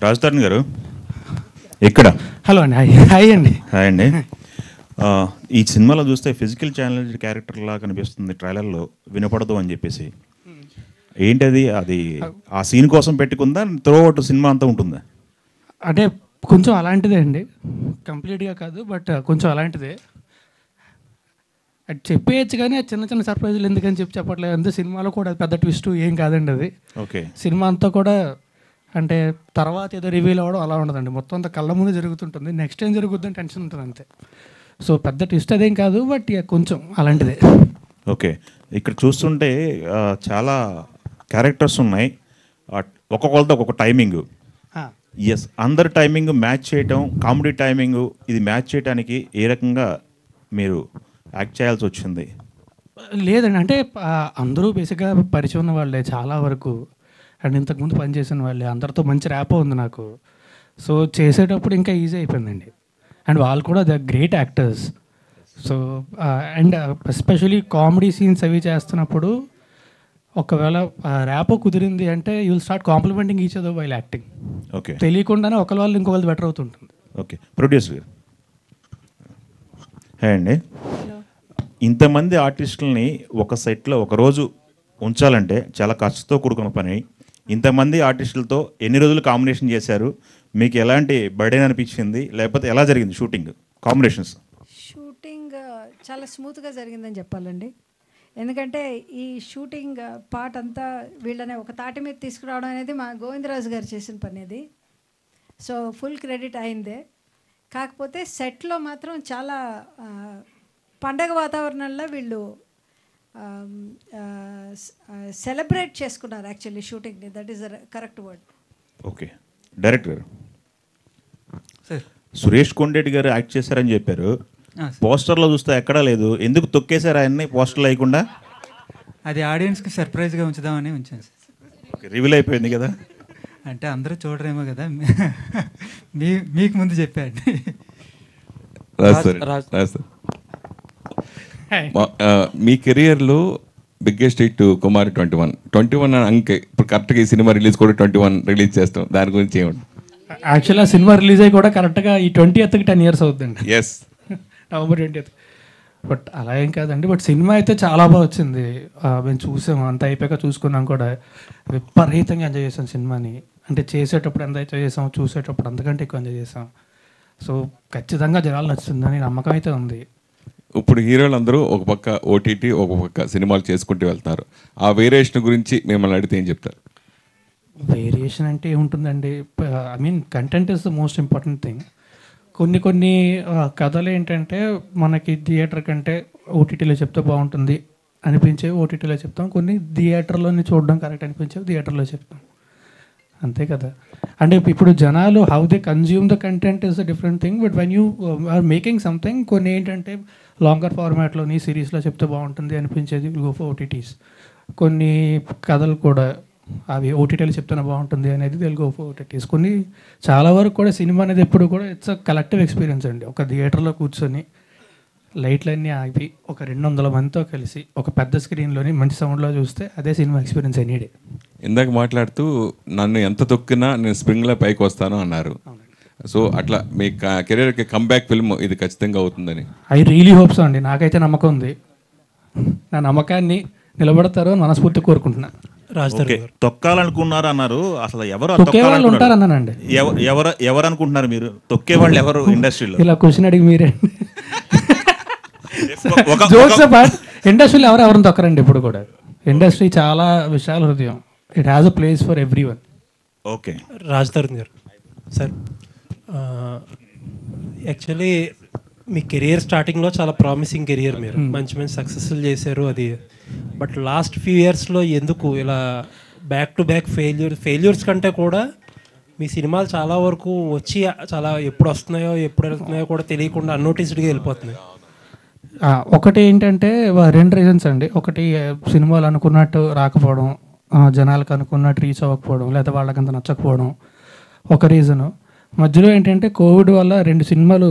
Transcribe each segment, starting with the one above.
రాజధాని గారు ఇక్కడ. హలో అండి. హాయ్ అండి. హాయ్ అండి. ఈ సినిమాలో చూస్తే ఫిజికల్ ఛాలెంజ్ క్యారెక్టర్ లా కనిపిస్తుంది ట్రైలర్లో, వినపడదు అని చెప్పేసి. ఏంటది? అది ఆ సీన్ కోసం పెట్టుకుందా, త్రూ అవుట్ సినిమా అంతా ఉంటుందా? అంటే కొంచెం అలాంటిదే అండి, కంప్లీట్గా కాదు, బట్ కొంచెం అలాంటిదే. అది చెప్పేయచ్చు కానీ అది చిన్న చిన్న సర్ప్రైజులు ఎందుకని చెప్పట్లేదు. అంతే, సినిమాలో కూడా అది పెద్ద ట్విస్ట్ ఏం కాదండి అది. ఓకే. సినిమా అంతా కూడా అంటే తర్వాత ఏదో రివీల్ అవ్వడం అలా ఉండదండి, మొత్తం అంతా కళ్ళ ముందు జరుగుతుంటుంది. నెక్స్ట్ ఏం జరుగుతుందని టెన్షన్ ఉంటుంది అంతే. సో పెద్ద ట్విస్ట్ అదేం కాదు, బట్ కొంచెం అలాంటిదే. ఓకే. ఇక్కడ చూస్తుంటే చాలా క్యారెక్టర్స్ ఉన్నాయి, ఒక్కొక్కరితో ఒక్కొక్క టైమింగ్. ఎస్, అందరి టైమింగ్ మ్యాచ్ చేయటం, కామెడీ టైమింగ్ ఇది మ్యాచ్ చేయడానికి ఏ రకంగా మీరు యాక్ట్ చేయాల్సి వచ్చింది? లేదండి, అంటే అందరూ బేసిక్గా పరిచయం ఉన్న వాళ్ళే చాలా వరకు, అండ్ ఇంతకుముందు పనిచేసిన వాళ్ళే, అందరితో మంచి ర్యాపో ఉంది నాకు. సో చేసేటప్పుడు ఇంకా ఈజీ అయిపోయిందండి. అండ్ వాళ్ళు కూడా the great actors. So and especially comedy scenes అవి చేస్తున్నప్పుడు ఒకవేళ ర్యాపో కుదిరింది అంటే you will start complimenting each other while acting. Okay. తెలియకుండానే ఒకరి వాళ్ళు ఇంకొకళ్ళు బెటర్ అవుతుంటుంది. ఓకే. ప్రొడ్యూసర్ గారు హే అండి. ఇంతమంది ఆర్టిస్టులని ఒక సెట్లో ఒకరోజు ఉంచాలంటే చాలా ఖర్చుతో కూడుకున్న పని. ఇంతమంది ఆర్టిస్టులతో ఎన్ని రోజులు కాంబినేషన్ చేశారు? మీకు ఎలాంటి బర్డెన్ అనిపించింది, లేకపోతే ఎలా జరిగింది షూటింగ్ కాంబినేషన్స్? షూటింగ్ చాలా స్మూత్గా జరిగిందని చెప్పాలండి. ఎందుకంటే ఈ షూటింగ్ పార్ట్ అంతా వీళ్ళని ఒక తాటి మీద తీసుకురావడం అనేది మా గోవిందరాజు గారు చేసిన పని అది. సో ఫుల్ క్రెడిట్ అయిందే. కాకపోతే సెట్లో మాత్రం చాలా పండగ వాతావరణంలో వీళ్ళు సెలబ్రేట్ చేసుకున్నారు యాక్చువల్లీ షూటింగ్ని. That is the correct word. Okay. Director గారు సురేష్ కొండేటి గారు యాక్ట్ చేశారని చెప్పారు, పోస్టర్లో చూస్తే ఎక్కడా లేదు. ఎందుకు తొక్కేశారు ఆయన్ని పోస్టర్లు వేయకుండా? అది ఆడియన్స్కి సర్ప్రైజ్గా ఉంచుదామని ఉంచాను సార్. రివీల్ అయిపోయింది కదా, అంటే అందరూ చూడరేమో కదా, మీకు ముందు చెప్పండి. మీ కెరియర్లో బిగ్గెస్ట్ హిట్ కుమారి 21 అంకే. ఇప్పుడు కరెక్ట్గా ఈ సినిమా రిలీజ్ కూడా 21 రిలీజ్ చేస్తాం, దాని గురించి ఏమండి? యాక్చువల్గా సినిమా రిలీజ్ అయ్యి కూడా కరెక్ట్గా ఈ 20th 10 years అవుతుందండి. Yes, November 20th. బట్ అలా ఏం కాదండి, బట్ సినిమా అయితే చాలా బాగా వచ్చింది. మేము చూసాము, అంత అయిపోయాక చూసుకున్నాం కూడా. విపరీతంగా ఎంజాయ్ చేసాం సినిమాని. అంటే చేసేటప్పుడు ఎంత ఎంజాయ్ చేసాం, చూసేటప్పుడు అంతకంటే ఎక్కువ ఎంజాయ్ చేసాం. సో ఖచ్చితంగా జనాలు నచ్చుతుందని నమ్మకం అయితే ఉంది. ఇప్పుడు హీరోలు అందరూ ఒక పక్క ఓటీటీ, ఒక పక్క సినిమాలు చేసుకుంటూ వెళ్తున్నారు. ఆ వేరియేషన్ గురించి మిమ్మల్ని అడిగితే ఏం చెప్తారు? వేరియేషన్ అంటే ఏముంటుందండి, I mean content is the most important thing. కొన్ని కథలు ఏంటంటే మనకి థియేటర్ కంటే ఓటీటీలో చెప్తే బాగుంటుంది అనిపించేవి ఓటీటీలో చెప్తాం, కొన్ని థియేటర్లోని చూడడం కరెక్ట్ అనిపించేవి థియేటర్లో చెప్తాం, అంతే కదా. అంటే ఇప్పుడు జనాలు how they consume the content is a different thing. But when you are making something, కొన్ని ఏంటంటే లాంగర్ ఫార్మాట్లోని సిరీస్లో చెప్తే బాగుంటుంది అనిపించేది గో ఫర్ ఓటీటీస్. కొన్ని కథలు కూడా అవి ఓటీటీలు చెప్తేనే బాగుంటుంది అనేది తెలుగు ఓటీటీస్. కొన్ని చాలా వరకు కూడా సినిమా అనేది ఎప్పుడు కూడా ఇట్స్ అ కలెక్టివ్ ఎక్స్పీరియన్స్ అండి. ఒక థియేటర్లో కూర్చొని లైట్లన్నీ ఆగి ఒక 200 మందితో కలిసి ఒక పెద్ద స్క్రీన్లోని మంచి సౌండ్లో చూస్తే అదే సినిమా ఎక్స్పీరియన్స్ ఎనీడే. ఇందాక మాట్లాడుతూ నన్ను ఎంత తొక్కినా నేను స్ప్రింగ్లో పైకి వస్తాను అన్నారు. సో అట్లా మీ కెరీర్కి కంబ్యాక్ ఫిల్మ్ ఇది ఖచ్చితంగా అవుతుందని ఐ రియలీ హోప్స్ అండి. నాకైతే నమ్మకం ఉంది. నా నమ్మకాన్ని నిలబడతారు అని మనస్ఫూర్తి కోరుకుంటున్నా. తొక్కాలనుకున్నారు అన్నారు, అసలు ఎవరు తొక్కేవాళ్ళు ఉంటారన్నానండి. ఎవరు అనుకుంటున్నారు మీరు? తొక్కే వాళ్ళు ఎవరు ఇండస్ట్రీలో? ఇలా క్వశ్చన్ అడిగి మీరే. ఇండస్ట్రీలో ఎవరెవరిని తొక్కరండి ఇప్పుడు కూడా. ఇండస్ట్రీ చాలా విశాల హృదయం. It has a place for every one. Okay. రాజధాని గారు సార్, యాక్చువల్లీ మీ కెరియర్ స్టార్టింగ్లో చాలా ప్రామిసింగ్ కెరియర్, మీరు మంచి మంచి సక్సెస్ఫుల్ చేశారు అది. బట్ లాస్ట్ ఫ్యూ ఇయర్స్లో ఎందుకు ఇలా బ్యాక్ టు బ్యాక్ ఫెయిల్యూర్స్ కంటే కూడా మీ సినిమాలు చాలా వరకు వచ్చి చాలా ఎప్పుడు వస్తున్నాయో ఎప్పుడు వెళ్తున్నాయో కూడా తెలియకుండా అన్నోటిస్డ్గా వెళ్ళిపోతున్నాయి. ఒకటి ఏంటంటే 2 రీజన్స్ అండి. ఒకటి సినిమాలు అనుకున్నట్టు రాకపోవడం, జనాలకు అనుకున్నట్టు రీచ్ అవ్వకపోవడం, లేదా వాళ్ళకంత నచ్చకపోవడం ఒక రీజను. మధ్యలో ఏంటంటే కోవిడ్ వల్ల 2 సినిమాలు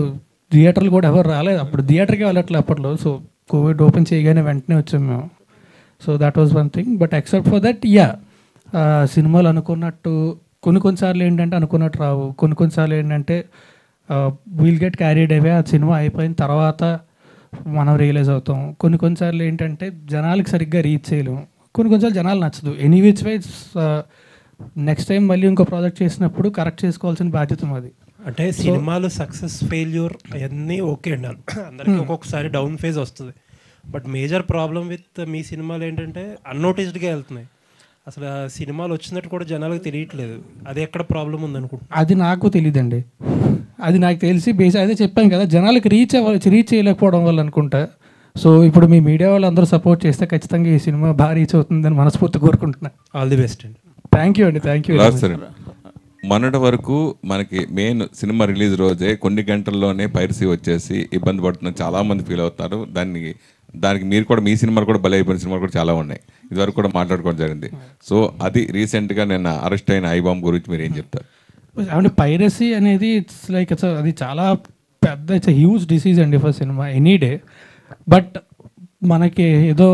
థియేటర్లు కూడా ఎవరు రాలేదు, అప్పుడు థియేటర్కి వెళ్ళట్లేదు అప్పట్లో. సో కోవిడ్ ఓపెన్ చేయగానే వెంటనే వచ్చాం మేము. So that was one thing. But except for that సినిమాలు అనుకున్నట్టు కొన్నిసార్లు ఏంటంటే అనుకున్నట్టు రావు, కొన్నిసార్లు ఏంటంటే విల్ గెట్ క్యారీడ్ అవే, ఆ సినిమా అయిపోయిన తర్వాత మనం రియలైజ్ అవుతాం. కొన్నిసార్లు ఏంటంటే జనాలకి సరిగ్గా రీచ్ చేయలేము, కొన్నిసార్లు జనాలు నచ్చదు. Any which wise next time మళ్ళీ ఇంకో ప్రాజెక్ట్ చేసినప్పుడు కరెక్ట్ చేసుకోవాల్సిన బాధ్యత మాది. అంటే సినిమాలు సక్సెస్ ఫెయిల్యూర్ అవన్నీ ఓకే అండి, అందరికీ ఒక్కొక్కసారి డౌన్ ఫేజ్ వస్తుంది. But major problem with me సినిమాలు ఏంటంటే అన్నోటిస్డ్గా వెళ్తున్నాయి. అసలు ఆ సినిమాలు వచ్చినట్టు కూడా జనాలకు తెలియట్లేదు. అది ఎక్కడ ప్రాబ్లం ఉందనుకుంటున్నాను. అది నాకు తెలియదండి, అది నాకు తెలిసి అదే చెప్పాను కదా, జనాలకు రీచ్ చేయలేకపోవడం వల్ల అనుకుంటా. సో ఇప్పుడు మీ మీడియా వాళ్ళు అందరూ సపోర్ట్ చేస్తే ఖచ్చితంగా ఈ సినిమా బాగా రీచ్ అవుతుందని మనస్ఫూర్తి కోరుకుంటున్నాను. ఆల్ ది బెస్ట్ అండి. థ్యాంక్ యూ అండి, థ్యాంక్ యూ. సరే, మొన్నటి వరకు మనకి మెయిన్ సినిమా రిలీజ్ రోజే కొన్ని గంటల్లోనే పైరసీ వచ్చేసి ఇబ్బంది పడుతున్న చాలామంది ఫీల్ అవుతారు. దానికి మీరు కూడా మీ సినిమాలు కూడా బలి అయిపోయిన సినిమాలు కూడా చాలా ఉన్నాయి, ఇదివరకు కూడా మాట్లాడుకోవడం జరిగింది. సో అది రీసెంట్గా నేను అరెస్ట్ అయిన ఐబామ్ గురించి మీరు ఏం చెప్తారు? అంటే పైరసీ అనేది ఇట్స్ లైక్ అది చాలా పెద్ద, ఇట్స్ హ్యూజ్ డిసీజ్ అండి for cinema any day. But మనకి ఏదో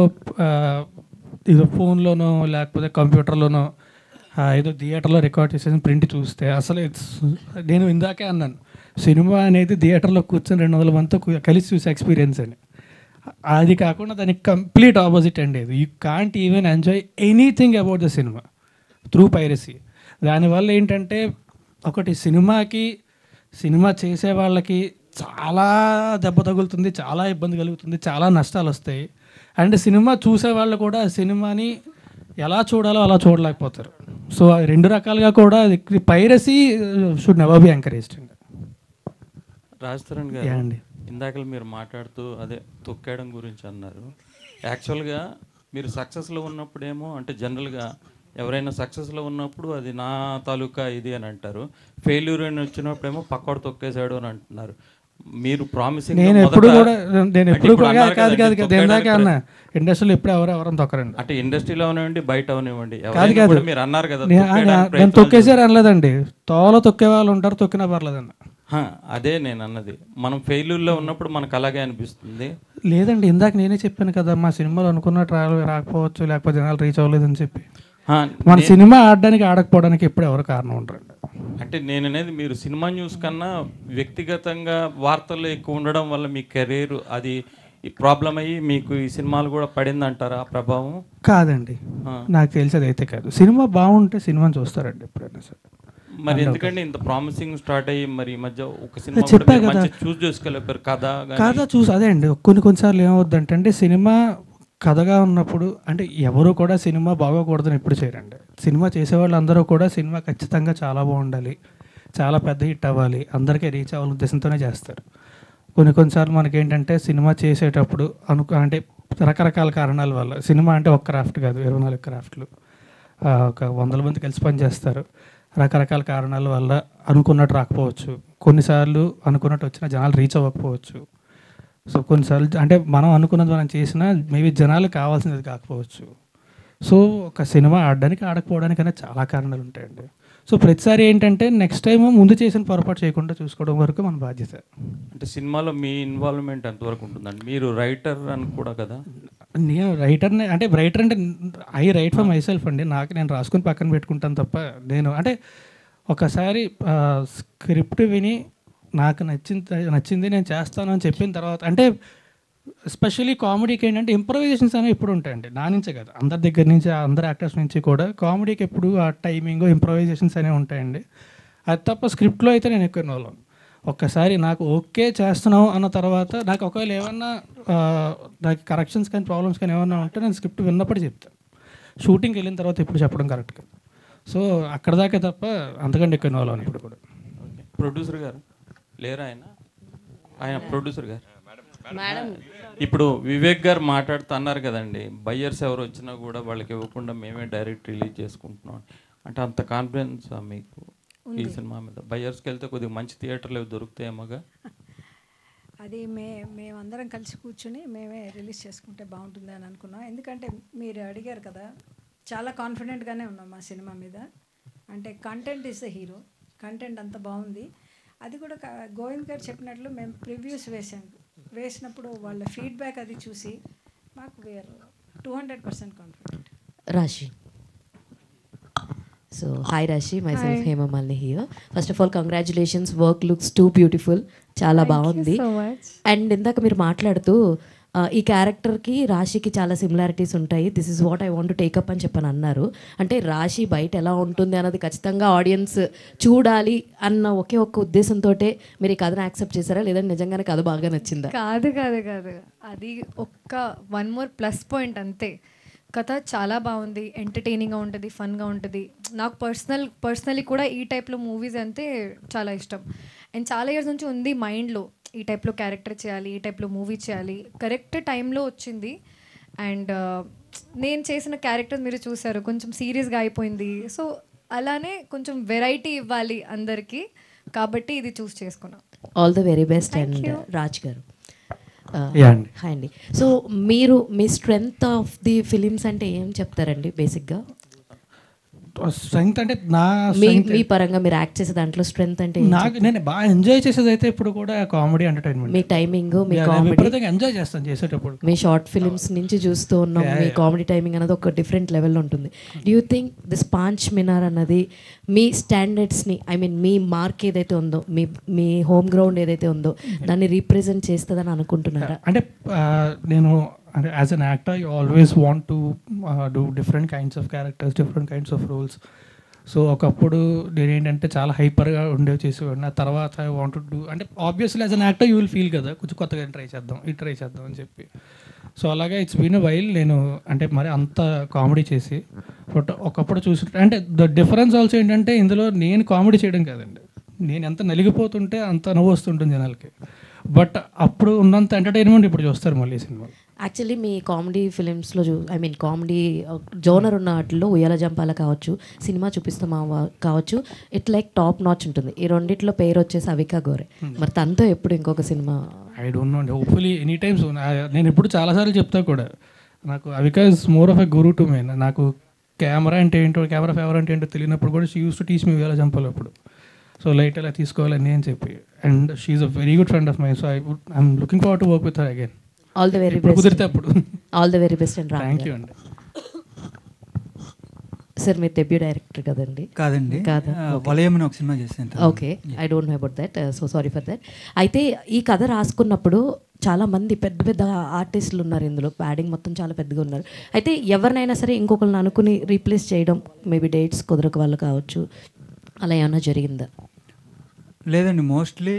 ఫోన్లోనో లేకపోతే కంప్యూటర్లోనో ఏదో థియేటర్లో రికార్డ్ చేసేసి ప్రింట్ చూస్తే అసలు నేను ఇందాకే అన్నాను, సినిమా అనేది థియేటర్లో కూర్చొని 200 మందితో కలిసి చూసే ఎక్స్పీరియన్స్ అని. అది కాకుండా దానికి కంప్లీట్ ఆపోజిట్ అండి. You can't even enjoy anything about the cinema through piracy. దానివల్ల ఏంటంటే ఒకటి సినిమా చేసే వాళ్ళకి చాలా దెబ్బ తగులుతుంది, చాలా ఇబ్బంది కలుగుతుంది, చాలా నష్టాలు వస్తాయి. అండ్ సినిమా చూసే వాళ్ళు కూడా సినిమాని ఎలా చూడాలో అలా చూడలేకపోతారు. సో అది 2 రకాలుగా కూడా piracy should never be encouraged అండి. రాజ్ తరుణ్ గారు, ఇందాక మీరు మాట్లాడుతూ అదే తొక్కేయడం గురించి అన్నారు. యాక్చువల్గా మీరు సక్సెస్లో ఉన్నప్పుడేమో అంటే జనరల్గా ఎవరైనా సక్సెస్లో ఉన్నప్పుడు అది నా తాలూకా ఇది అని అంటారు, ఫెయిల్యూర్ అని వచ్చినప్పుడేమో పక్కోడు తొక్కేశాడు అని అంటున్నారు. మీరు ప్రామిసింగ్ నేను ఎప్పుడు కూడా కాదు అన్న ఇండస్ట్రీలో ఎప్పుడు ఎవరెవరం తొక్కరండి. అంటే ఇండస్ట్రీలో అవనివ్వండి బయట అవనివ్వండి కాదు మీరు అన్నారు కదా, నేను తొక్కేసారు అనలేదండి, తోలో తొక్కే వాళ్ళు ఉంటారు, తొక్కినా పర్లేదన్న. అదే నేను అన్నది, మనం ఫెయిల్యూర్లో ఉన్నప్పుడు మనకు అలాగే అనిపిస్తుంది. లేదండి, ఇందాక నేనే చెప్పాను కదా, మా సినిమాలో అనుకున్న ట్రావెల్ రాకపోవచ్చు, లేకపోతే జనాలు రీచ్ అవ్వలేదని చెప్పి. మన సినిమా ఆడడానికి ఆడకపోవడానికి ఎప్పుడు ఎవరు కారణం ఉంటారండి. అంటే నేను అనేది మీరు సినిమా న్యూస్ కన్నా వ్యక్తిగతంగా వార్తల్లో ఎక్కువ ఉండడం వల్ల మీ కెరీర్ అది ప్రాబ్లం అయ్యి మీకు ఈ సినిమాలు కూడా పడింది అంటారా ఆ ప్రభావం? కాదండి, నాకు తెలిసి అది అయితే కాదు. సినిమా బాగుంటే సినిమాని చూస్తారండి ఎప్పుడైనా సరే. మరి ఎందుకంటే ఇంత ప్రామిసింగ్ స్టార్ట్ అయ్యి మరి ఈ మధ్య ఒక సినిమా చూస్ చేసుకోలేపారు కథ చూసి. అదే అండి, కొన్నిసార్లు ఏమవుద్దంటే సినిమా కథగా ఉన్నప్పుడు అంటే ఎవరు కూడా సినిమా బాగోకూడదని ఎప్పుడు చేయరండి. సినిమా చేసేవాళ్ళు అందరూ కూడా సినిమా ఖచ్చితంగా చాలా బాగుండాలి, చాలా పెద్ద హిట్ అవ్వాలి, అందరికీ రీచ్ అవ్వాలని ఉద్దేశంతోనే చేస్తారు. కొన్నిసార్లు మనకేంటంటే సినిమా చేసేటప్పుడు అంటే రకరకాల కారణాల వల్ల, సినిమా అంటే ఒక క్రాఫ్ట్ కాదు, 24 క్రాఫ్ట్లు, ఒక 100 మంది కలిసి పనిచేస్తారు. రకరకాల కారణాల వల్ల అనుకున్నట్టు రాకపోవచ్చు, కొన్నిసార్లు అనుకున్నట్టు వచ్చినా జనాలు రీచ్ అవ్వకపోవచ్చు. సో కొన్నిసార్లు అంటే మనం అనుకున్నది మనం చేసినా మేబీ జనాలు కావాల్సినది కాకపోవచ్చు. సో ఒక సినిమా ఆడడానికి ఆడకపోవడానికి అనేది చాలా కారణాలు ఉంటాయండి. సో ప్రతిసారి ఏంటంటే నెక్స్ట్ టైం ముందు చేసిన పొరపాటు చేయకుండా చూసుకోవడం వరకు మన బాధ్యత. అంటే సినిమాలో మీ ఇన్వాల్వ్మెంట్ ఎంతవరకు ఉంటుందండి? మీరు రైటర్ అని కూడా కదా? నేను రైటర్ అంటే I right for my self అండి, నేను రాసుకుని పక్కన పెట్టుకుంటాను తప్ప. నేను అంటే ఒకసారి స్క్రిప్ట్ విని నాకు నచ్చింది నేను చేస్తాను అని చెప్పిన తర్వాత, అంటే ఎస్పెషల్లీ కామెడీకి ఏంటంటే ఇంప్రవైజేషన్స్ అనేవి ఎప్పుడు ఉంటాయండి, నా నుంచే కదా, అందరి దగ్గర నుంచి అందరు యాక్టర్స్ నుంచి కూడా కామెడీకి ఎప్పుడు ఆ టైమింగ్ ఇంప్రవైజేషన్స్ అనేవి ఉంటాయండి. అది తప్ప స్క్రిప్ట్లో అయితే నేను ఎక్కువ ఇన్వాల్వ్ అవ్వను. ఒక్కసారి నాకు ఓకే చేస్తున్నావు అన్న తర్వాత నాకు ఒకవేళ ఏమన్నా నాకు కరెక్షన్స్ కానీ ప్రాబ్లమ్స్ కానీ ఏమన్నా ఉంటే నేను స్క్రిప్ట్ విన్నప్పుడు చెప్తాను. షూటింగ్కి వెళ్ళిన తర్వాత ఇప్పుడు చెప్పడం కరెక్ట్ కాదు. సో అక్కడ దాకా తప్ప అంతకంటే ఎక్కువ ఇన్వాల్వ్ అవ్వను ఇప్పుడు కూడా. ప్రొడ్యూసర్ గారు లేరా? ఆయన ప్రొడ్యూసర్ గారు ఇప్పుడు వివేక్ గారు మాట్లాడుతూ అన్నారు కదండి, బయ్యర్స్ ఎవరు వచ్చినా కూడా వాళ్ళకి ఇవ్వకుండా మేమే డైరెక్ట్ రిలీజ్ చేసుకుంటున్నాం అంటే, అంత కాన్ఫిడెన్స్ మీకు ఈ సినిమా మీద? బయ్యర్స్కి వెళ్తే కొద్దిగా మంచి థియేటర్లు దొరుకుతాయేమోగా. అది మేమందరం కలిసి కూర్చుని మేమే రిలీజ్ చేసుకుంటే బాగుంటుంది అని అనుకున్నాం. ఎందుకంటే మీరు అడిగారు కదా, చాలా కాన్ఫిడెంట్గానే ఉన్నాం మా సినిమా మీద. అంటే content is the hero, content అంత బాగుంది. అది కూడా గోవింద్ గారు చెప్పినట్లు మేము ప్రివ్యూస్ వేసినప్పుడు వాళ్ళ ఫీడ్బ్యాక్ అది చూసి మాకు 200% కాన్ఫిడెంట్. రాశి So, hi Rashi, myself Hema Malini here. First of all, congratulations. Work looks too beautiful. చాలా బాగుంది. అండ్ ఇందాక మీరు మాట్లాడుతూ ఈ క్యారెక్టర్కి రాశికి చాలా సిమిలారిటీస్ ఉంటాయి, this is what I want to take up అని చెప్పని అన్నారు. అంటే రాశి బయట ఎలా ఉంటుంది అన్నది ఖచ్చితంగా ఆడియన్స్ చూడాలి అన్న ఒకే ఒక్క ఉద్దేశంతో మీరు ఈ కథను యాక్సెప్ట్ చేశారా, లేదంటే నిజంగానే కథ బాగా నచ్చిందా? కాదు కాదు కాదు, అది ఒక్క వన్ మోర్ ప్లస్ పాయింట్ అంతే. కథ చాలా బాగుంది, ఎంటర్టైనింగ్గా ఉంటుంది, ఫన్గా ఉంటుంది. నాకు పర్సనలీ కూడా ఈ టైప్లో మూవీస్ అంటే చాలా ఇష్టం. అండ్ చాలా ఇయర్స్ నుంచి ఉంది మైండ్లో, ఈ టైప్లో క్యారెక్టర్ చేయాలి, ఈ టైప్లో మూవీ చేయాలి. కరెక్ట్ టైంలో వచ్చింది. అండ్ నేను చేసిన క్యారెక్టర్ మీరు చూసారు, కొంచెం సీరియస్గా అయిపోయింది. సో అలానే కొంచెం వెరైటీ ఇవ్వాలి అందరికీ, కాబట్టి ఇది చూస్ చేసుకున్నాం. All the very best. And Raj గారు, హాయ్ అండి. సో మీరు మీ స్ట్రెంగ్త్ ఆఫ్ ది ఫిలిమ్స్ అంటే ఏం చెప్తారండి బేసిక్గా? స్ట్రెంగ్త్ అంటే నా మీ పరంగా మీరు యాక్ట్ చేసే దాంట్లో స్ట్రెంగ్త్ అంటే నాకు నేను బాగా ఎంజాయ్ చేసేది అయితే ఇప్పుడు కూడా కామెడీ ఎంటర్టైన్మెంట్. మీ టైమింగ్, మీ కామెడీ ఎంజాయ్ చేస్తాను చేసేటప్పుడు. మీ షార్ట్ ఫిలిమ్స్ నుంచి చూస్తూ ఉన్నాం, మీ కామెడీ టైమింగ్ అనేది ఒక డిఫరెంట్ లెవెల్లో ఉంటుంది. డూ యూ థింక్ దిస్ పాంచ్ మినార్ అన్నది మీ స్టాండర్డ్స్ని, ఐ మీన్ మీ మార్క్ ఏదైతే ఉందో, మీ హోమ్ గ్రౌండ్ ఏదైతే ఉందో దాన్ని రీప్రజెంట్ చేస్తుందని అనుకుంటున్నారా? అంటే నేను అంటే as an actor you always want to do different kinds of characters, different kinds of roles. So ఒకప్పుడు నేను ఏంటంటే చాలా హైపర్గా ఉండేవి చేసేవాడిని. ఆ తర్వాత ఐ వాంట్ టు డూ, అంటే obviously as an actor you will feel కదా కొంచెం కొత్తగా ట్రై చేద్దాం అని చెప్పి. సో అలాగే ఇట్స్ బీన్ వైల్ నేను అంటే మరి అంత కామెడీ చేసి, బట్ ఒకప్పుడు చూసి అంటే ద డిఫరెన్స్ ఆల్సో ఏంటంటే ఇందులో నేను కామెడీ చేయడం కాదండి, నేను ఎంత నలిగిపోతుంటే అంత నవ్వు వస్తుంటుంది జనాలకి. బట్ అప్పుడు ఉన్నంత ఎంటర్టైన్మెంట్ ఇప్పుడు చూస్తారు మళ్ళీ సినిమా. యాక్చువల్లీ మీ కామెడీ ఫిలిమ్స్లో ఐ మీన్ కామెడీ జోనర్ ఉన్న వాటిల్లో ఉయ్యాల జంపాల కావచ్చు, సినిమా చూపిస్తామా కావచ్చు, ఇట్ లైక్ టాప్ నాచ్ ఉంటుంది. ఈ రెండిట్లో పేరు వచ్చేసి అవికా గోరే. మరి తనతో ఎప్పుడు ఇంకొక సినిమా? ఐ డోంట్ నో అండి, హోప్ఫుల్లీ ఎనీ టైమ్స్. నేను ఎప్పుడు చాలాసార్లు చెప్తా కూడా, నాకు Avika is more of a guru to me. నాకు కెమెరా అంటే ఏంటో, కెమెరా ఫేవర్ అంటే ఏంటో తెలియనప్పుడు కూడా she use to teach me ఉయ్యాల జంపాలి అప్పుడు. సో లైట్ ఎలా తీసుకోవాలని అని చెప్పి. And she is a very good friend of my. So I'm looking forward to work with her again. All the very best. కుదిరితే అప్పుడు. All the very best and thank you అండి. Sir మీరు debut director కదండి? కాదండి, కాదా? వలయం అని ఒక సినిమా చేశాను. Okay, I don't know about that, so sorry for that. అయితే ఈ కథ రాసుకున్నప్పుడు చాలామంది పెద్ద పెద్ద ఆర్టిస్టులు ఉన్నారు ఇందులో, ప్యాడింగ్ మొత్తం చాలా పెద్దగా ఉన్నారు. అయితే ఎవరినైనా సరే ఇంకొకరిని అనుకుని రీప్లేస్ చేయడం, మేబీ డేట్స్ కుదరక వాళ్ళు కావచ్చు, అలా ఏమైనా జరిగిందా? లేదండి, మోస్ట్లీ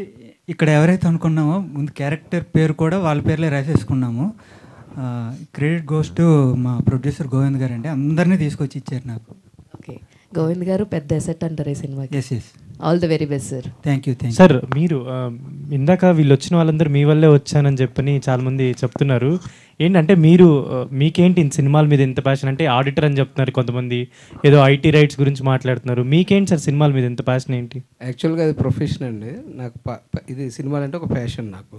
ఇక్కడ ఎవరైతే అనుకున్నామో ముందు క్యారెక్టర్ పేరు కూడా వాళ్ళ పేర్లే రాసేసుకున్నాము. క్రెడిట్ గోస్ టు మా ప్రొడ్యూసర్ గోవింద్ గారు అండి, అందరినీ తీసుకొచ్చి ఇచ్చారు నాకు. ఓకే, గోవింద్ గారు పెద్ద ఎసెట్ అంటారు ఈ సినిమాకి. Yes yes, all the very best sir. Thank you. Sir మీరు ఇందాక వీళ్ళు వచ్చిన వాళ్ళందరూ మీ వల్లే వచ్చానని చెప్పని చాలామంది చెప్తున్నారు. ఏంటంటే మీరు మీకేంటి సినిమాల మీద ఎంత ప్యాషన్? అంటే ఆడిటర్ అని చెప్తున్నారు కొంతమంది, ఏదో ఐటీ రైట్స్ గురించి మాట్లాడుతున్నారు. మీకేంటి సార్ సినిమాల మీద ఎంత ప్యాషన్ ఏంటి? యాక్చువల్గా అది ప్రొఫెషన్ అండి నాకు. ఇది సినిమాలు అంటే ఒక ప్యాషన్ నాకు.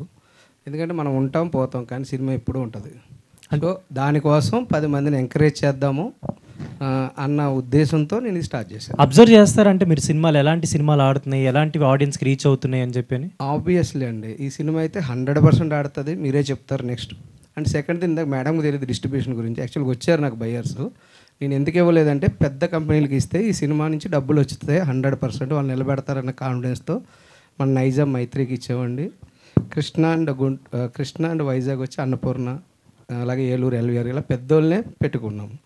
ఎందుకంటే మనం ఉంటాం పోతాం, కానీ సినిమా ఎప్పుడూ ఉంటుంది. సో దానికోసం 10 మందిని ఎంకరేజ్ చేద్దాము అన్న ఉద్దేశంతో నేను ఇది స్టార్ట్ చేశాను. అబ్జర్వ్ చేస్తారంటే మీరు సినిమాలు ఎలాంటి సినిమాలు ఆడుతున్నాయి, ఎలాంటివి ఆడియన్స్కి రీచ్ అవుతున్నాయి అని చెప్పి? ఆబ్వియస్లీ అండి, ఈ సినిమా అయితే 100% ఆడుతుంది, మీరే చెప్తారు నెక్స్ట్. అండ్ సెకండ్ థింగ్, ఇందాక మేడంకి తెలియదు డిస్ట్రిబ్యూషన్ గురించి. యాక్చువల్గా వచ్చారు నాకు బయ్యర్స్, నేను ఎందుకు ఇవ్వలేదంటే పెద్ద కంపెనీలకి ఇస్తే ఈ సినిమా నుంచి డబ్బులు వచ్చుతాయి 100%, వాళ్ళు నిలబెడతారన్న కాన్ఫిడెన్స్తో మన నైజాం మైత్రికి ఇచ్చామండి. కృష్ణ అండ్ వైజాగ్ వచ్చి అన్నపూర్ణ, అలాగే ఏలూరు ఎల్వీఆర్, ఇలా పెద్దోళ్ళనే పెట్టుకున్నాము.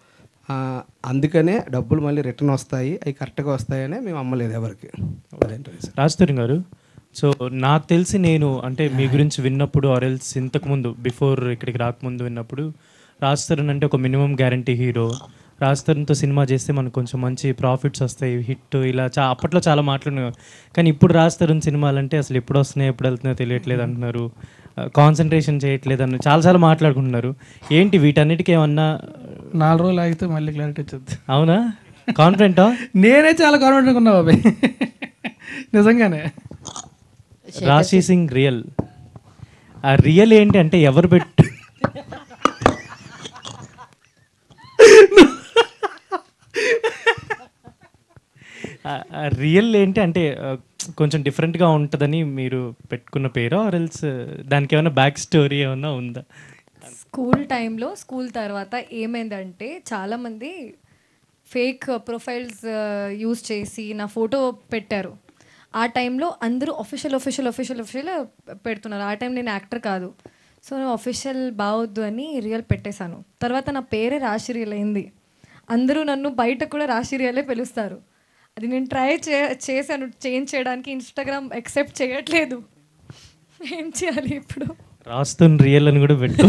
అందుకనే డబ్బులు మళ్ళీ రిటర్న్ వస్తాయి, అవి కరెక్ట్గా వస్తాయనే మేము అమ్మలేదు ఎవరికి. రాజతరుణ్ గారు, సో నాకు తెలిసి నేను అంటే మీ గురించి విన్నప్పుడు ఆర్ఎల్స్ ఇంతకుముందు బిఫోర్ ఇక్కడికి రాకముందు విన్నప్పుడు రాజతరుణ్ అంటే ఒక మినిమం గ్యారంటీ హీరో, రాజతరుణ్తో సినిమా చేస్తే మనకు కొంచెం మంచి ప్రాఫిట్స్ వస్తాయి, హిట్, ఇలా అప్పట్లో చాలా మాట్లాడినారు. కానీ ఇప్పుడు రాజతరుణ్ సినిమాలు అంటే అసలు ఎప్పుడు వస్తున్నాయి ఎప్పుడు వెళ్తున్నాయో తెలియట్లేదు అంటున్నారు, కాన్సన్ట్రేషన్ చేయట్లేదు అని చాలా మాట్లాడుకుంటున్నారు. ఏంటి వీటన్నిటికీ ఏమన్నా 4 రోజులు ఆగితే మళ్ళీ క్లారిటీ వచ్చింది? అవునా? కాన్ఫిడెంటా? నేనే చాలా కాన్ఫిడెంట్గా ఉన్నా బాబాయ్, నిజంగానే. రాశి సింగ్ రియల్, ఆ రియల్ ఏంటి అంటే ఎవరు పెట్టు రియల్ ఏంటి అంటే కొంచెం డిఫరెంట్గా ఉంటుందని మీరు పెట్టుకున్న పేరు, ఆర్ ఎల్స్ దానికి ఏమైనా బ్యాక్ స్టోరీ ఏమైనా ఉందా? స్కూల్ టైంలో, స్కూల్ తర్వాత ఏమైందంటే చాలామంది ఫేక్ ప్రొఫైల్స్ యూజ్ చేసి నా ఫోటో పెట్టారు. ఆ టైంలో అందరూ అఫీషియల్ పెడుతున్నారు. ఆ టైం నేను యాక్టర్ కాదు. సో అఫీషియల్ బావద్దు అని రియల్ పెట్టేశాను. తర్వాత నా పేరే రాశి రియల్ అయింది. అందరూ నన్ను బయట కూడా రాశి రియలే పిలుస్తారు. అది నేను ట్రై చేశాను చేంజ్ చేయడానికి. ఇన్స్టాగ్రామ్ యాక్సెప్ట్ చేయట్లేదు. ఏం చేయాలి ఇప్పుడు? రాస్తున్న రియల్ అని కూడా పెట్టు.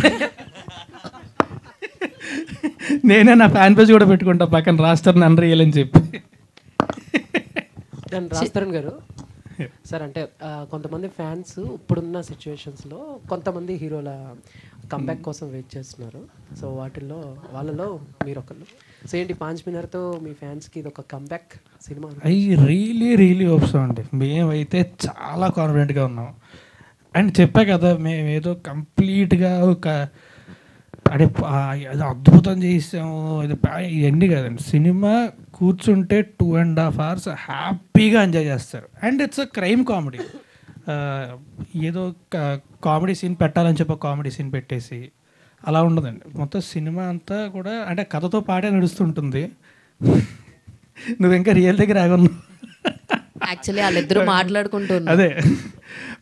నేనే నా ఫ్యాన్ పేజ్ కూడా పెట్టుకుంటా పక్కన రాస్తారు నన్ను రియల్ అని చెప్పి. దాని రాజతరుణ్ గారు సార్, అంటే కొంతమంది ఫ్యాన్స్ ఇప్పుడున్న సిచ్యువేషన్స్లో కొంతమంది హీరోల కంబ్యాక్ కోసం వెయిట్ చేస్తున్నారు. సో వాళ్ళలో మీరు ఒకళ్ళు. సో ఏంటి పాంచ్ మినర్తో మీ ఫ్యాన్స్కి ఇది ఒక కంబ్యాక్ సినిమా? రియలీ హోప్స్ అండి. మేమైతే చాలా కాన్ఫిడెంట్గా ఉన్నాం. అండ్ చెప్పా కదా, మేము ఏదో కంప్లీట్గా ఒక అదే అది అద్భుతం చేసాము ఇవన్నీ కాదండి. సినిమా కూర్చుంటే 2.5 hours హ్యాపీగా ఎంజాయ్ చేస్తారు. And it's a crime comedy. ఏదో కామెడీ సీన్ పెట్టాలని చెప్పి కామెడీ సీన్ పెట్టేసి అలా ఉండదండి. మొత్తం సినిమా అంతా కూడా అంటే కథతో పాటే నడుస్తుంటుంది. నువ్వు ఇంకా రియల్ దగ్గర ఆగున్నావు. యాక్చువల్లీ వాళ్ళిద్దరూ మాట్లాడుకుంటున్నారు. అదే,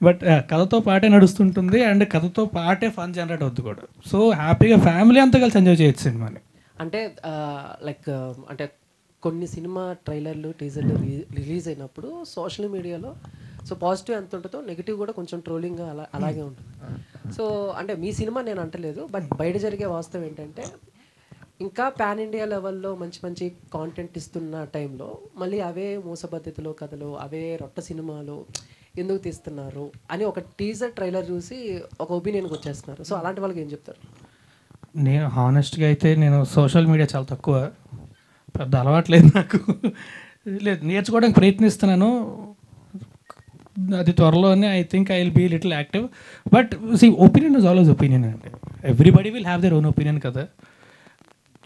బట్ కథతో పాటే నడుస్తుంటుంది అండ్ కథతో పాటే ఫన్ జనరేట్ అవుతుంది కూడా. సో హ్యాపీగా ఫ్యామిలీ అంతా కలిసి ఎంజాయ్ చేయొచ్చు సినిమాని. అంటే లైక్ అంటే కొన్ని సినిమా ట్రైలర్లు టీజర్లు రిలీజ్ అయినప్పుడు సోషల్ మీడియాలో సో పాజిటివ్ ఎంత ఉంటుందో నెగిటివ్ కూడా కొంచెం ట్రోలింగ్ అలాగే ఉంటుంది. సో అంటే మీ సినిమా నేను అంటలేదు, బట్ బయట జరిగే వాస్తవం ఏంటంటే ఇంకా పాన్ ఇండియా లెవెల్లో మంచి కాంటెంట్ ఇస్తున్న టైంలో మళ్ళీ అవే మోసబద్ధతిలో కథలు, అవే రొట్ట సినిమాలు ఎందుకు తీస్తున్నారు అని ఒక టీజర్ ట్రైలర్ చూసి ఒక ఒపీనియన్కి వచ్చేస్తున్నారు. సో అలాంటి వాళ్ళకి ఏం చెప్తారు? నేను హానెస్ట్గా అయితే నేను సోషల్ మీడియా చాలా తక్కువ, పెద్ద అలవాట్లేదు నాకు. లేదు, నేర్చుకోవడానికి ప్రయత్నిస్తున్నాను. అది త్వరలోనే I think I will be little active. But see opinion is always opinion అండి. Everybody will have their own opinion కదా.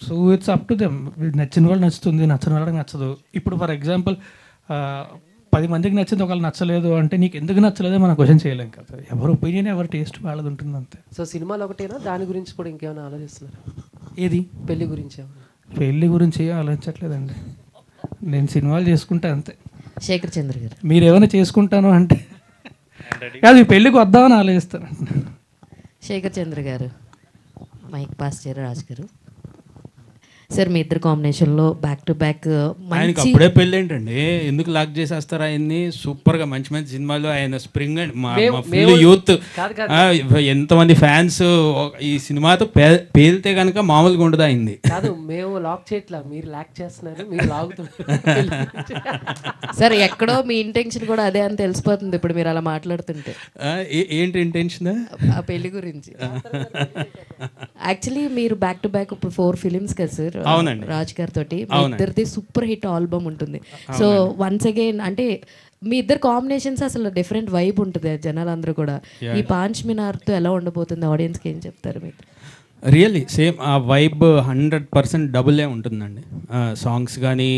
So it's up to them. నచ్చిన వాళ్ళు నచ్చుతుంది, నచ్చిన వాళ్ళకి నచ్చదు. ఇప్పుడు ఫర్ ఎగ్జాంపుల్ 10 మందికి నచ్చింది ఒకళ్ళు నచ్చలేదు అంటే నీకు ఎందుకు నచ్చలేదో మనం క్వశ్చన్ చేయలేం కదా. ఎవరి ఒపీనియన్ ఎవరి టేస్ట్ వాళ్ళది ఉంటుంది అంతే. సో సినిమాలు ఒకటేనా, దాని గురించి కూడా ఇంకేమైనా ఆలోచిస్తున్నారు? ఏది? పెళ్లి గురించి. పెళ్లి గురించి ఏం ఆలోచించట్లేదండి. నేను సినిమాలు చేసుకుంటా అంతే. శేఖర్ చంద్ర గారు మీరు ఏమైనా చేసుకుంటాను అంటే కాదు, ఈ పెళ్ళికి వద్దామని ఆలోచిస్తాను. శేఖర్ చంద్ర గారు మైక్ పాస్ చేయరు. రాజు గారు సార్, మీ ఇద్దరు కాంబినేషన్లో బ్యాక్ టు బ్యాక్. ఆయనకి అప్పుడే పెళ్ళి ఏంటండి, ఎందుకు లాక్ చేసేస్తారు ఆయన్ని? సూపర్గా మంచి సినిమాలు ఆయన స్ప్రింగ్ అండ్ మా ఫుల్ యూత్, ఎంతమంది ఫ్యాన్స్ ఈ సినిమాతో పేలితే కనుక మామూలుగా ఉండదు అయింది. కాదు, మేము లాక్ చేయట్లా, మీరు లాక్ చేస్తున్నారు, మీరు లాగుతున్నారు. సార్ ఎక్కడో మీ ఇంటెన్షన్ కూడా అదే అని తెలిసిపోతుంది ఇప్పుడు మీరు అలా మాట్లాడుతుంటే. ఏంటి ఇంటెన్షన్? ఆ పెళ్లి గురించి. యాక్చువల్లీ మీరు బ్యాక్ టు బ్యాక్ ఇప్పుడు 4 films కదా సార్ రాజ్ గారి తోటి. మీ ఇద్దరిది సూపర్ హిట్ ఆల్బమ్ ఉంటుంది. సో వన్స్ అగైన్ అంటే మీ ఇద్దరు కాంబినేషన్స్ అసలు డిఫరెంట్ వైబ్ ఉంటుంది జనాలందరూ కూడా. ఈ పాంచ్ మినార్తో ఎలా ఉండబోతుంది, ఆడియన్స్కి ఏం చెప్తారు మీరు? రియల్లీ సేమ్ ఆ వైబ్ 100% డబులే ఉంటుందండి. సాంగ్స్ కానీ,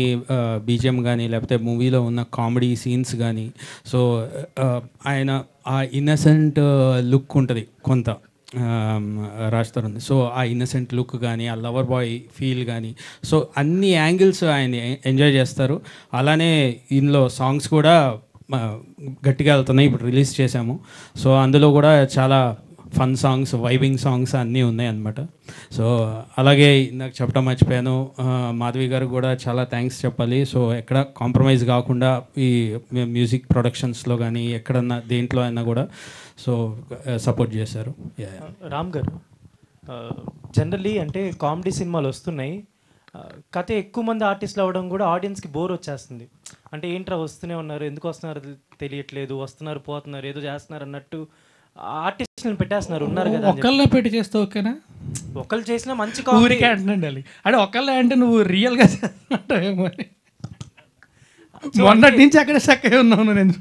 బీజిఎం కానీ, లేకపోతే మూవీలో ఉన్న కామెడీ సీన్స్ కానీ. సో ఆయన ఆ ఇన్నసెంట్ లుక్ ఉంటుంది కొంత రాస్తారు. సో ఆ ఇన్నసెంట్ లుక్ కానీ, ఆ లవర్ బాయ్ ఫీల్ కానీ, సో అన్ని యాంగిల్స్ ఆయన ఎంజాయ్ చేస్తారు. అలానే ఇందులో సాంగ్స్ కూడా గట్టిగా వెళ్తున్నాయి, ఇప్పుడు రిలీజ్ చేశాము. సో అందులో కూడా చాలా ఫన్ సాంగ్స్, వైబింగ్ సాంగ్స్ అన్నీ ఉన్నాయి అన్నమాట. సో అలాగే ఇందాక చెప్పడం మర్చిపోయాను, మాధవి గారు కూడా చాలా థ్యాంక్స్ చెప్పాలి. సో ఎక్కడ కాంప్రమైజ్ కాకుండా ఈ మ్యూజిక్ ప్రొడక్షన్స్లో కానీ ఎక్కడన్నా దేంట్లో అయినా కూడా సో సపోర్ట్ చేశారు. రామ్ గారు, జనరల్లీ అంటే కామెడీ సినిమాలు వస్తున్నాయి, కథ ఎక్కువ మంది ఆర్టిస్టులు అవ్వడం కూడా ఆడియన్స్కి బోర్ వచ్చేస్తుంది. అంటే ఏంట్రా వస్తూనే ఉన్నారు, ఎందుకు వస్తున్నారు తెలియట్లేదు, వస్తున్నారు పోతున్నారు, ఏదో చేస్తున్నారు అన్నట్టు ఆర్టిస్టులను పెట్టేస్తున్నారు. ఉన్నారు కదా, ఒకళ్ళనే పెట్టి చేస్తే ఓకేనా? ఒకళ్ళు చేసినా మంచి ఊరికే అంటుండాలి అంటే ఒకళ్ళే అంటే నువ్వు రియల్గా చేస్తున్నావేమో అని. మొన్నటి నుంచి అక్కడ చక్కగా ఉన్నాను నేను.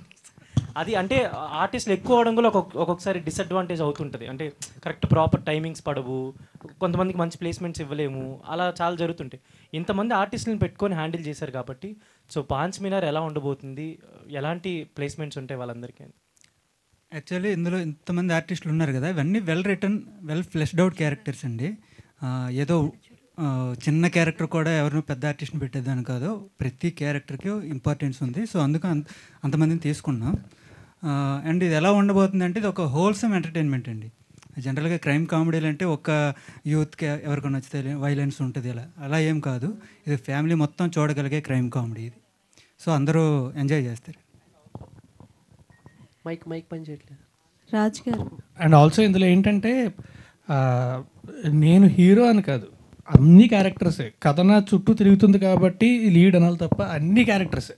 అది అంటే ఆర్టిస్టులు ఎక్కువ అవడం కూడా ఒక్కొక్కసారి డిసడ్వాంటేజ్ అవుతుంటుంది. అంటే కరెక్ట్ ప్రాపర్ టైమింగ్స్ పడవు, కొంతమందికి మంచి ప్లేస్మెంట్స్ ఇవ్వలేము, అలా చాలా జరుగుతుంటాయి. ఇంతమంది ఆర్టిస్టులను పెట్టుకొని హ్యాండిల్ చేశారు కాబట్టి సో పాంచ్ మినార్ ఎలా ఉండబోతుంది, ఎలాంటి ప్లేస్మెంట్స్ ఉంటాయి వాళ్ళందరికీ? యాక్చువల్లీ ఇందులో ఇంతమంది ఆర్టిస్టులు ఉన్నారు కదా, ఇవన్నీ well return, well fleshed out characters అండి. ఏదో చిన్న క్యారెక్టర్ కూడా ఎవరినో పెద్ద ఆర్టిస్ట్ని పెట్టేదాన్ని కాదు, ప్రతి క్యారెక్టర్కి ఇంపార్టెన్స్ ఉంది. సో అందుకు అంతమందిని తీసుకున్నాం. అండ్ ఇది ఎలా ఉండబోతుంది అంటే ఇది ఒక హోల్సమ్ ఎంటర్టైన్మెంట్ అండి. జనరల్గా క్రైమ్ కామెడీలు అంటే ఒక యూత్కి ఎవరికైనా నచ్చితే వైలెన్స్ ఉంటుంది, అలా ఏం కాదు. ఇది ఫ్యామిలీ మొత్తం చూడగలిగే క్రైమ్ కామెడీ ఇది. సో అందరూ ఎంజాయ్ చేస్తారు. మైక్ పని చేయట్లేదు రాజ్ గారు. అండ్ ఆల్సో ఇందులో ఏంటంటే నేను హీరో అని కాదు, అన్ని క్యారెక్టర్సే. కథ నా చుట్టూ తిరుగుతుంది కాబట్టి లీడ్ అనాలి తప్ప అన్ని క్యారెక్టర్సే.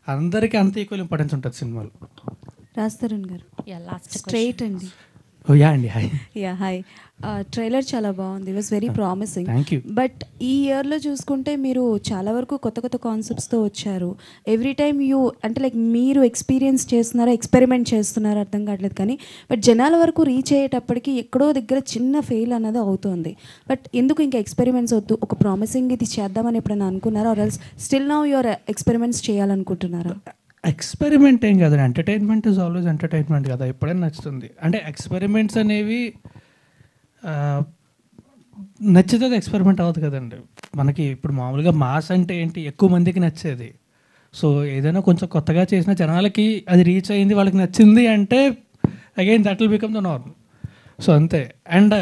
అందరికీ అంత ఈక్వల్ ఇంపార్టెన్స్ ఉంటుంది సినిమాలో. రాజ్ తరుణ్ గారు స్ట్రైట్ అండి. యా అండి, హాయ్. Yeah hi. ట్రైలర్ చాలా బాగుంది, was very promising. Thank you. But ఈ ఇయర్లో చూసుకుంటే మీరు చాలా వరకు కొత్త కొత్త కాన్సెప్ట్స్తో వచ్చారు. ఎవ్రీ టైమ్ అంటే లైక్ మీరు ఎక్స్పీరియన్స్ చేస్తున్నారా, ఎక్స్పెరిమెంట్ చేస్తున్నారా అర్థం కావట్లేదు. కానీ బట్ జనాల వరకు రీచ్ అయ్యేటప్పటికి ఎక్కడో దగ్గర చిన్న ఫెయిల్ అన్నది అవుతుంది. బట్ ఎందుకు ఇంకా ఎక్స్పెరిమెంట్స్ వద్దు, ఒక ప్రామిసింగ్ ఇది చేద్దామని ఎప్పుడైనా అనుకున్నారా, or else still now your experiments చేయాలనుకుంటున్నారా? ఎక్స్పెరిమెంట్ ఏం కాదు, ఎంటర్టైన్మెంట్ ఇస్ ఆల్వేస్ ఎంటర్టైన్మెంట్ కదా, ఎప్పుడైనా నచ్చుతుంది. అంటే ఎక్స్పెరిమెంట్స్ అనేవి నచ్చితే అది ఎక్స్పెరిమెంట్ అవ్వదు కదండి. మనకి ఇప్పుడు మామూలుగా మాస్ అంటే ఏంటి, ఎక్కువ మందికి నచ్చేది. సో ఏదైనా కొంచెం కొత్తగా చేసిన జనాలకి అది రీచ్ అయింది, వాళ్ళకి నచ్చింది అంటే again that will become the normal. So అంతే. అండ్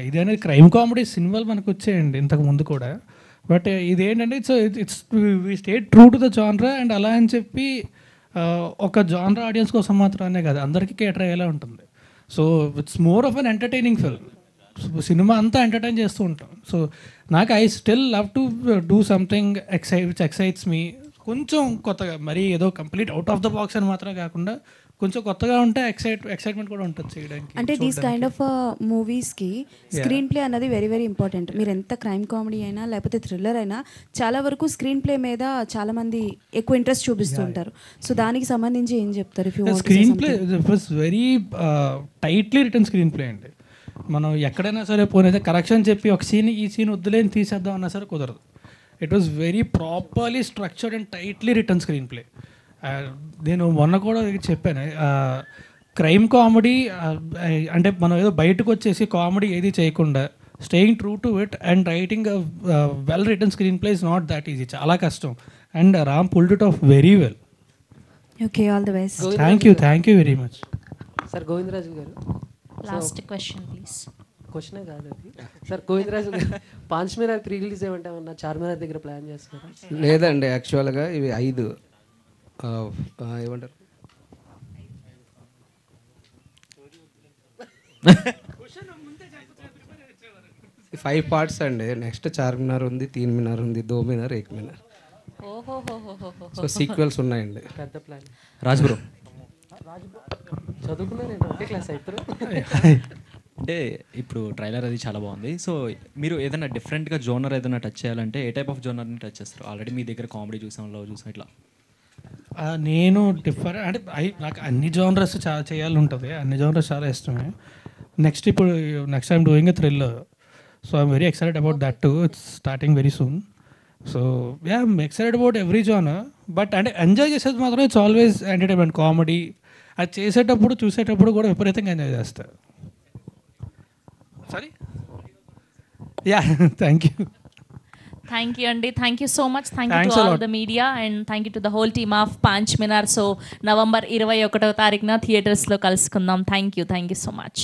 ఇదేఅనేది క్రైమ్ కామెడీ సినిమాలు మనకు వచ్చేయండి ఇంతకు ముందు కూడా. బట్ ఇదేంటంటే it's we stay true to the genre. And అలా అని చెప్పి ఒక జాన్రా ఆడియన్స్ కోసం మాత్రమే కాదు, అందరికీ కేటర్ అయ్యేలా ఉంటుంది. So it's more of an entertaining film. Cinema అంతా ఎంటర్టైన్ చేస్తూ ఉంటాం. సో నాకు I still love to do something which excites me. కొంచెం కొత్తగా, మరీ ఏదో complete out of the box అని మాత్రం కాకుండా కొంచెం కొత్తగా ఉంటే ఎక్సైట్మెంట్ కూడా ఉంటుంది చేయడానికి. అంటే దీస్ కైండ్ ఆఫ్ మూవీస్కి స్క్రీన్ ప్లే అన్నది వెరీ వెరీ ఇంపార్టెంట్. మీరు ఎంత క్రైమ్ కామెడీ అయినా లేకపోతే థ్రిల్లర్ అయినా చాలా వరకు స్క్రీన్ ప్లే మీద చాలా మంది ఎక్కువ ఇంట్రెస్ట్ చూపిస్తూ ఉంటారు. సో దానికి సంబంధించి ఏం చెప్తారు? Screen play was very tightly return screen play అండి. మనం ఎక్కడైనా సరే పోనైతే కరెక్షన్ చెప్పి ఒక సీన్ ఈ సీన్ వద్దులేని తీసేద్దాం అన్నా సరే కుదరదు. It was very properly structured and tightly return screen play. నేను మొన్న కూడా చెప్పాను, క్రైమ్ కామెడీ అంటే మనం ఏదో బయటకు వచ్చేసి కామెడీ ఏది చేయకుండా staying true to it and writing well return screen play is not that easy, చాలా కష్టం. And Ram pulled it of very well. Okay, all the best. Thank you very much. Sir Govindaraju గారు, లాస్ట్ క్వశ్చన్ ప్లీజ్. క్వశ్చనే కాదు అది. Sir Govindaraju గారు, పాంచ్ మినార్ pre release ఏమంటే ఏమన్నా చార్మినార్ దగ్గర ప్లాన్ చేస్తున్నారు? లేదండి, యాక్చువల్గా ఇవి 5 ఏమంటారు 5 పార్ట్స్ అండి. నెక్స్ట్ చార్మినార్ ఉంది, 3 మినార్ ఉంది, 2 మినార్, 1 మినార్. సో సీక్వెల్స్ ఉన్నాయండి. పెద్ద ప్లాన్. రాజ్ బ్రో చదువుకున్నా నేను ఒకే క్లాస్ అవుతారు. అంటే ఇప్పుడు ట్రైలర్ అది చాలా బాగుంది. సో మీరు ఏదైనా డిఫరెంట్గా జోనర్ ఏదైనా టచ్ చేయాలంటే ఏ టైప్ ఆఫ్ జోనర్ని టచ్ చేస్తారు? ఆల్రెడీ మీ దగ్గర కామెడీ చూసాం, లవ్ చూసాం, ఇట్లా. నేను డిఫరెంట్ అంటే నాకు అన్ని జోనర్స్ చేయాలి ఉంటుంది, అన్ని జోనర్స్ చాలా ఇష్టమే. Next I'm doing a thriller. So I'm very excited about that to. It's starting very soon. So yeah, I'm excited about every genre. But అంటే ఎంజాయ్ చేసేది మాత్రం ఇట్స్ ఆల్వేస్ ఎంటర్టైన్మెంట్. కామెడీ అది చేసేటప్పుడు చూసేటప్పుడు కూడా విపరీతంగా ఎంజాయ్ చేస్తారు. Sorry, yeah, thank you. Thank you అండి. Thank you so much. Thank you to all the media and thank you to the whole team of Paanch Minar. So November 21వ తారీఖున థియేటర్స్లో కలుసుకుందాం. Thank you so much.